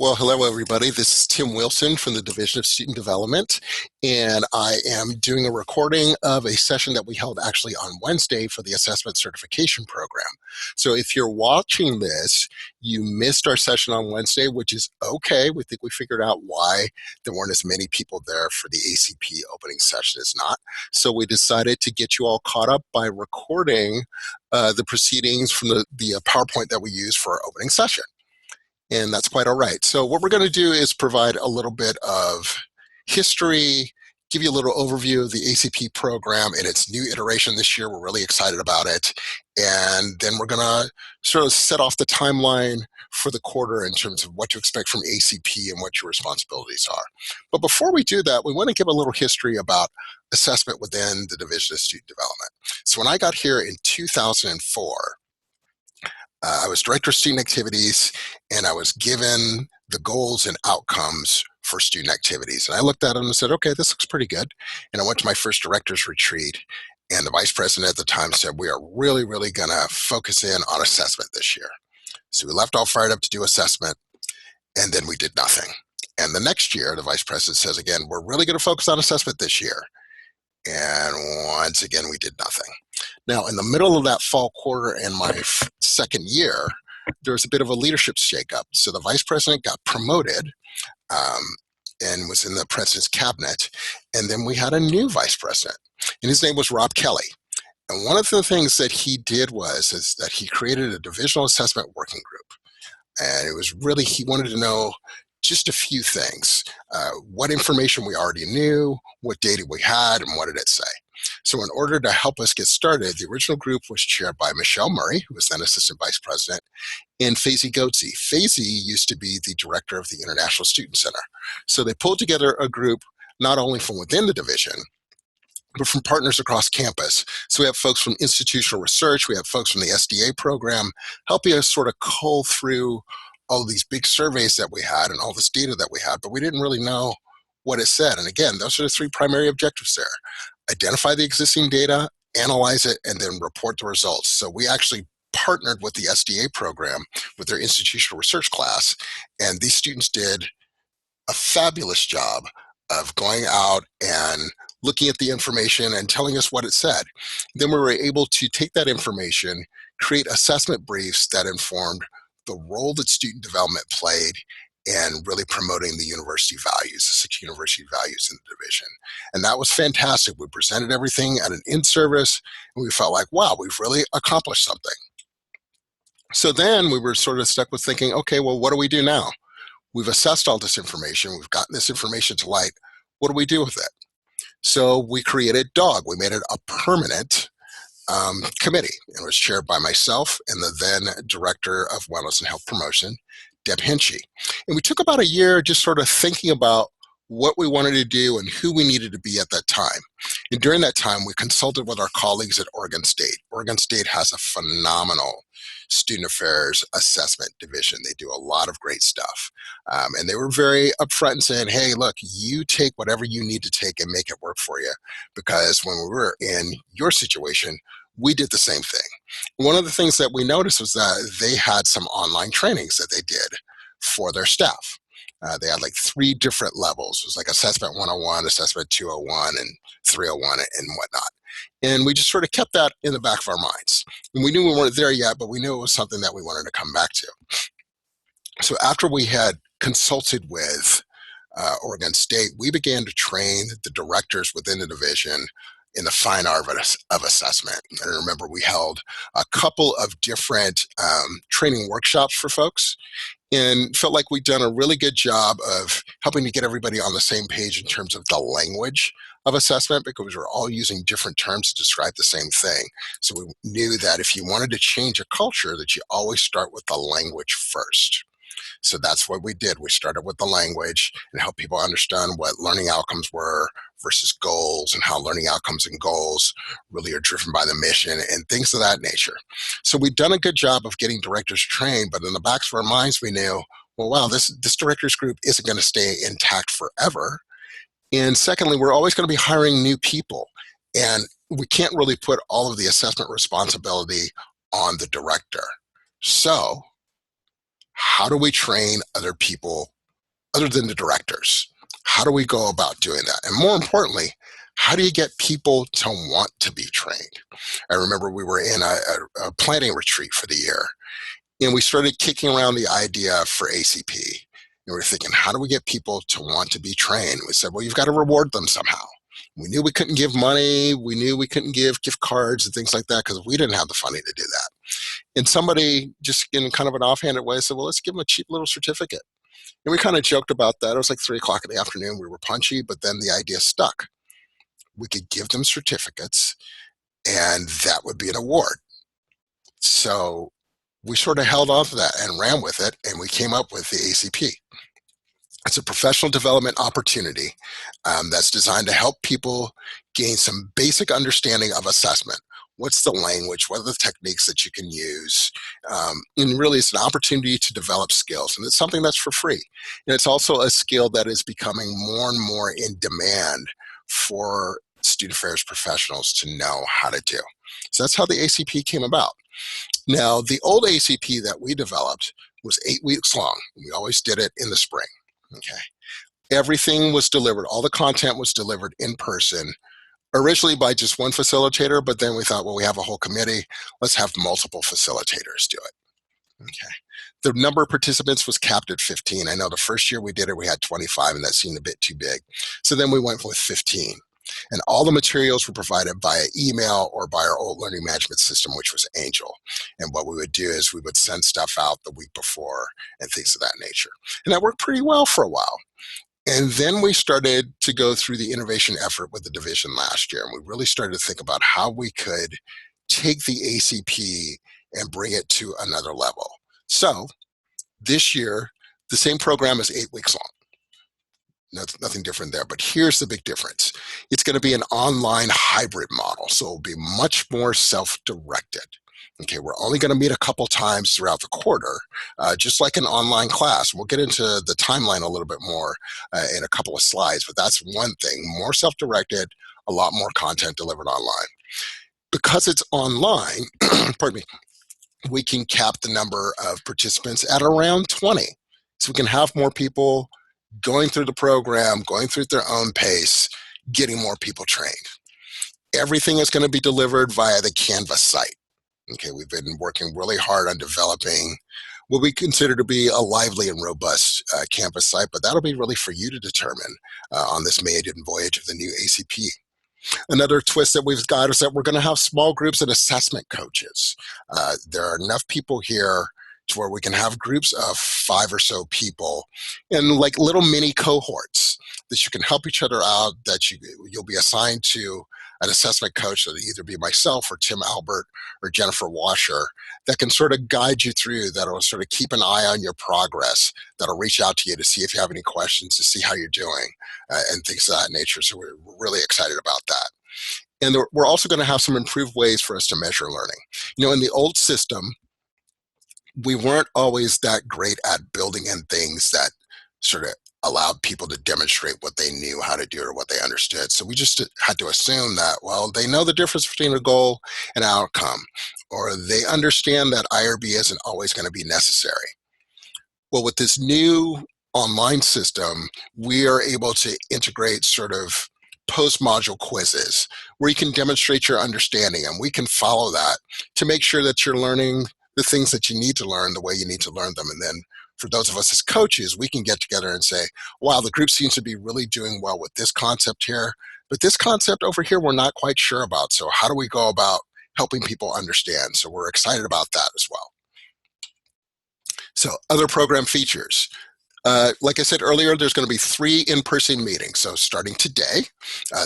Well, hello, everybody. This is Tim Wilson from the Division of Student Development, and I am doing a recording of a session that we held actually on Wednesday for the Assessment Certification Program. So if you're watching this, you missed our session on Wednesday, which is okay. We think we figured out why there weren't as many people there for the ACP opening session as not. So we decided to get you all caught up by recording the proceedings from the PowerPoint that we use for our opening session. And that's quite all right. So what we're going to do is provide a little bit of history, give you a little overview of the ACP program and its new iteration this year. We're really excited about it. And then we're going to sort of set off the timeline for the quarter in terms of what to expect from ACP and what your responsibilities are. But before we do that, we want to give a little history about assessment within the Division of Student Development. So when I got here in 2004, I was Director of Student Activities, and I was given the goals and outcomes for student activities. And I looked at them and said, okay, this looks pretty good. And I went to my first director's retreat, and the vice president at the time said, we are really, really going to focus in on assessment this year. So we left all fired up to do assessment, and then we did nothing. And the next year, the vice president says again, we're really going to focus on assessment this year. And once again, we did nothing. Now, in the middle of that fall quarter in my second year, there was a bit of a leadership shakeup. So the vice president got promoted and was in the president's cabinet. And then we had a new vice president, and his name was Rob Kelly. And one of the things that he did is that he created a divisional assessment working group. And it was really, he wanted to know just a few things, what information we already knew, what data we had, and what did it say. So in order to help us get started, the original group was chaired by Michelle Murray, who was then Assistant Vice President, and Faizi Goetze. Faizi used to be the director of the International Student Center. So they pulled together a group not only from within the division, but from partners across campus. So we have folks from institutional research, we have folks from the SDA program, helping us sort of cull through all these big surveys that we had and all this data that we had, but we didn't really know what it said. And again, those are the three primary objectives there. Identify the existing data, analyze it, and then report the results. So we actually partnered with the SDA program with their institutional research class, and these students did a fabulous job of going out and looking at the information and telling us what it said. Then we were able to take that information, create assessment briefs that informed the role that student development played and really promoting the university values, the 6 university values in the division. And that was fantastic. We presented everything at an in-service, and we felt like, wow, we've really accomplished something. So then we were sort of stuck with thinking, okay, well, what do we do now? We've assessed all this information. We've gotten this information to light. What do we do with it? So we created DOG. We made it a permanent committee. It was chaired by myself and the then Director of Wellness and Health Promotion, Deb Hinchy. And we took about a year just sort of thinking about what we wanted to do and who we needed to be at that time. And during that time, we consulted with our colleagues at Oregon State. Oregon State has a phenomenal student affairs assessment division. They do a lot of great stuff. And they were very upfront and saying, hey, look, you take whatever you need to take and make it work for you. Because when we were in your situation, we did the same thing. One of the things that we noticed was that they had some online trainings that they did for their staff. They had like 3 different levels. It was like Assessment 101, Assessment 201, and 301, and whatnot. And we just sort of kept that in the back of our minds. And we knew we weren't there yet, but we knew it was something that we wanted to come back to. So after we had consulted with Oregon State, we began to train the directors within the division in the fine art of assessment. And remember, we held a couple of different training workshops for folks, and felt like we'd done a really good job of helping to get everybody on the same page in terms of the language of assessment, because we're all using different terms to describe the same thing. So we knew that if you wanted to change a culture, that you always start with the language first. So that's what we did. We started with the language and helped people understand what learning outcomes were versus goals, and how learning outcomes and goals really are driven by the mission and things of that nature. So we've done a good job of getting directors trained, but in the backs of our minds, we knew, well, wow, this directors group isn't going to stay intact forever. And secondly, we're always going to be hiring new people, and we can't really put all of the assessment responsibility on the director. So how do we train other people other than the directors? How do we go about doing that? And more importantly, how do you get people to want to be trained? I remember we were in a planning retreat for the year, and we started kicking around the idea for ACP. And we were thinking, how do we get people to want to be trained? We said, well, you've got to reward them somehow. We knew we couldn't give money. We knew we couldn't give gift cards and things like that because we didn't have the funding to do that. And somebody just in kind of an offhanded way said, well, let's give them a cheap little certificate. And we kind of joked about that. It was like 3 o'clock in the afternoon. We were punchy, but then the idea stuck. We could give them certificates and that would be an award. So we sort of held on to that and ran with it, and we came up with the ACP. It's a professional development opportunity that's designed to help people gain some basic understanding of assessment. What's the language? What are the techniques that you can use? And really, it's an opportunity to develop skills, and it's something that's for free. And it's also a skill that is becoming more and more in demand for student affairs professionals to know how to do. So that's how the ACP came about. Now, the old ACP that we developed was 8 weeks long. We always did it in the spring. Okay. Everything was delivered. All the content was delivered in person, originally by just one facilitator, but then we thought, well, we have a whole committee. Let's have multiple facilitators do it. Okay. The number of participants was capped at 15. I know the first year we did it, we had 25, and that seemed a bit too big. So then we went with 15. And all the materials were provided via email or by our old learning management system, which was Angel. And what we would do is we would send stuff out the week before and things of that nature. And that worked pretty well for a while. And then we started to go through the innovation effort with the division last year. And we really started to think about how we could take the ACP and bring it to another level. So this year, the same program is 8 weeks long. Nothing different there, but here's the big difference. It's going to be an online hybrid model, so it'll be much more self-directed. Okay, we're only going to meet a couple times throughout the quarter, just like an online class. We'll get into the timeline a little bit more in a couple of slides, but that's one thing. More self-directed, a lot more content delivered online. Because it's online, pardon me, we can cap the number of participants at around 20. So we can have more people going through the program, going through at their own pace, getting more people trained. Everything is going to be delivered via the Canvas site. Okay, we've been working really hard on developing what we consider to be a lively and robust Canvas site, but that'll be really for you to determine on this maiden voyage of the new ACP. Another twist that we've got is that we're going to have small groups and assessment coaches. There are enough people here to where we can have groups of 5 or so people in like little mini cohorts that you can help each other out, that you'll be assigned to an assessment coach that'll either be myself or Tim Albert or Jennifer Washer that can sort of guide you through, that'll sort of keep an eye on your progress, that'll reach out to you to see if you have any questions, to see how you're doing, and things of that nature. So we're really excited about that. And we're also going to have some improved ways for us to measure learning. You know, in the old system, we weren't always that great at building in things that sort of allowed people to demonstrate what they knew how to do or what they understood. So we just had to assume that, well, they know the difference between a goal and outcome, or they understand that IRB isn't always going to be necessary. Well, with this new online system, we are able to integrate sort of post-module quizzes where you can demonstrate your understanding, and we can follow that to make sure that you're learning the things that you need to learn the way you need to learn them. And then for those of us as coaches, we can get together and say, wow, the group seems to be really doing well with this concept here, but this concept over here we're not quite sure about. So how do we go about helping people understand? So we're excited about that as well. So other program features. Like I said earlier, there's going to be 3 in-person meetings. So starting today,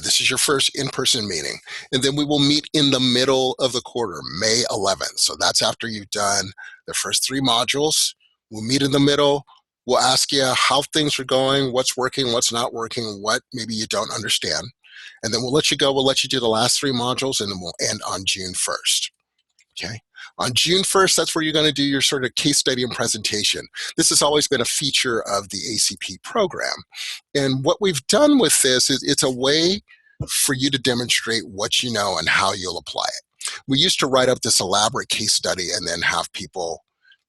this is your first in-person meeting. And then we will meet in the middle of the quarter, May 11th. So that's after you've done the first 3 modules. We'll meet in the middle. We'll ask you how things are going, what's working, what's not working, what maybe you don't understand. And then we'll let you go. We'll let you do the last 3 modules, and then we'll end on June 1st. Okay. On June 1st, that's where you're going to do your sort of case study and presentation. This has always been a feature of the ACP program. And what we've done with this is it's a way for you to demonstrate what you know and how you'll apply it. We used to write up this elaborate case study and then have people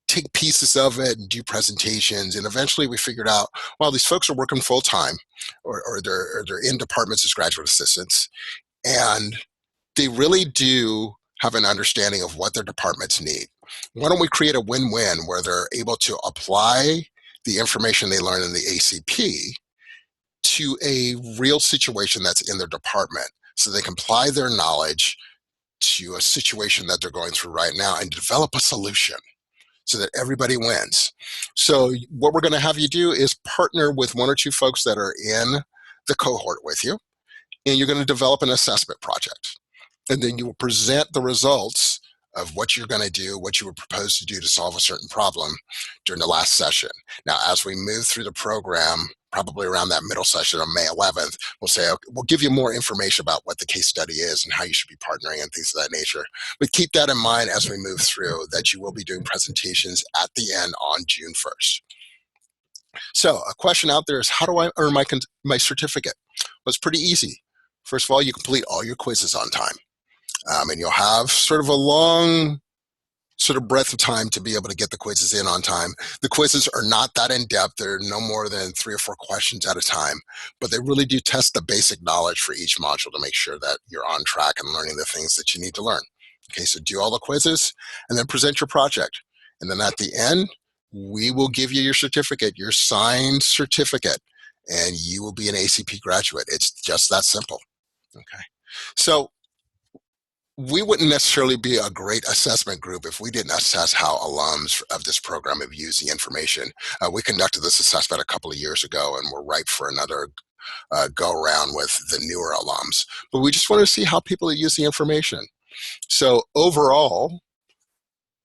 take pieces of it and do presentations. And eventually we figured out, well, these folks are working full time, or they're in departments as graduate assistants, and they really do have an understanding of what their departments need. Why don't we create a win-win where they're able to apply the information they learn in the ACP to a real situation that's in their department, so they can apply their knowledge to a situation that they're going through right now and develop a solution so that everybody wins. So what we're going to have you do is partner with one or two folks that are in the cohort with you, and you're going to develop an assessment project. And then you will present the results of what you're going to do, what you would propose to do to solve a certain problem during the last session. Now, as we move through the program, probably around that middle session on May 11th, we'll say, okay, we'll give you more information about what the case study is and how you should be partnering and things of that nature. But keep that in mind as we move through, that you will be doing presentations at the end on June 1st. So a question out there is, how do I earn my certificate? Well, it's pretty easy. First of all, you complete all your quizzes on time. And you'll have sort of a long sort of breadth of time to be able to get the quizzes in on time. The quizzes are not that in-depth. They're no more than 3 or 4 questions at a time, but they really do test the basic knowledge for each module to make sure that you're on track and learning the things that you need to learn. Okay, so do all the quizzes and then present your project. And then at the end, we will give you your certificate, your signed certificate, and you will be an ACP graduate. It's just that simple. Okay, so we wouldn't necessarily be a great assessment group if we didn't assess how alums of this program have used the information. We conducted this assessment a couple of years ago, and we're ripe for another go around with the newer alums. But we just want to see how people use the information. So overall,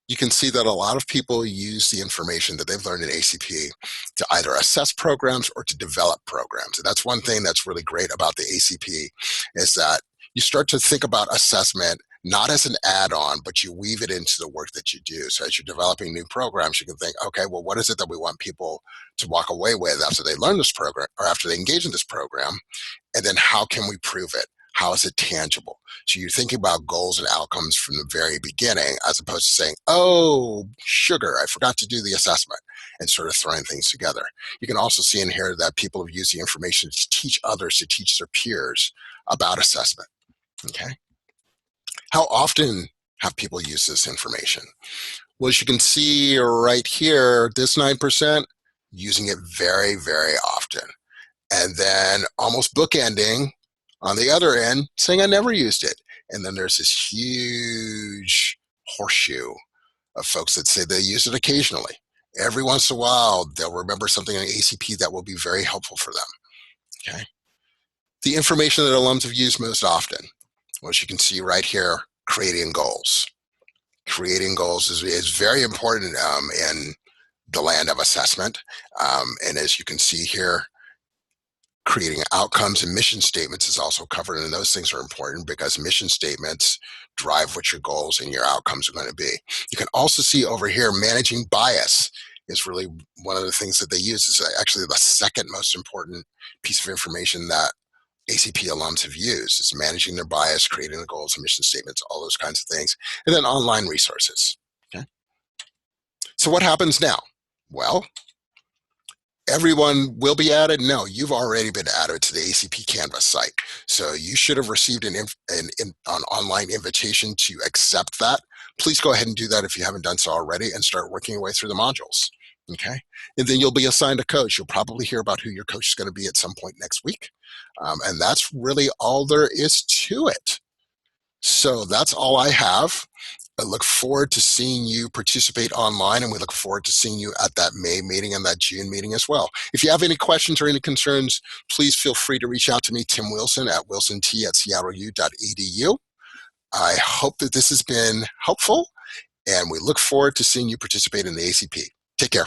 you can see that a lot of people use the information that they've learned in ACP to either assess programs or to develop programs. And that's one thing that's really great about the ACP, is that you start to think about assessment not as an add-on, but you weave it into the work that you do. So as you're developing new programs, you can think, okay, well, what is it that we want people to walk away with after they learn this program or after they engage in this program? And then how can we prove it? How is it tangible? So you're thinking about goals and outcomes from the very beginning, as opposed to saying, oh, sugar, I forgot to do the assessment, and sort of throwing things together. You can also see in here that people have used the information to teach others, to teach their peers about assessment. Okay. How often have people used this information? Well, as you can see right here, this 9% using it very, very often. And then almost bookending on the other end, saying I never used it. And then there's this huge horseshoe of folks that say they use it occasionally. Every once in a while, they'll remember something in ACP that will be very helpful for them. Okay. The information that alums have used most often, as you can see right here, creating goals. Creating goals is very important in the land of assessment. And as you can see here, creating outcomes and mission statements is also covered, and those things are important because mission statements drive what your goals and your outcomes are going to be. You can also see over here, managing bias is really one of the things that they use. Is actually the second most important piece of information that ACP alums have used. It's managing their bias, creating the goals and mission statements, all those kinds of things, and then online resources. Okay. So what happens now? Well, everyone will be added? No, you've already been added to the ACP Canvas site. So you should have received an online invitation to accept that. Please go ahead and do that if you haven't done so already, and start working your way through the modules. Okay. And then you'll be assigned a coach. You'll probably hear about who your coach is going to be at some point next week. And that's really all there is to it. So that's all I have. I look forward to seeing you participate online, and we look forward to seeing you at that May meeting and that June meeting as well. If you have any questions or any concerns, please feel free to reach out to me, Tim Wilson, at wilsont@seattleu.edu. I hope that this has been helpful, and we look forward to seeing you participate in the ACP. Take care.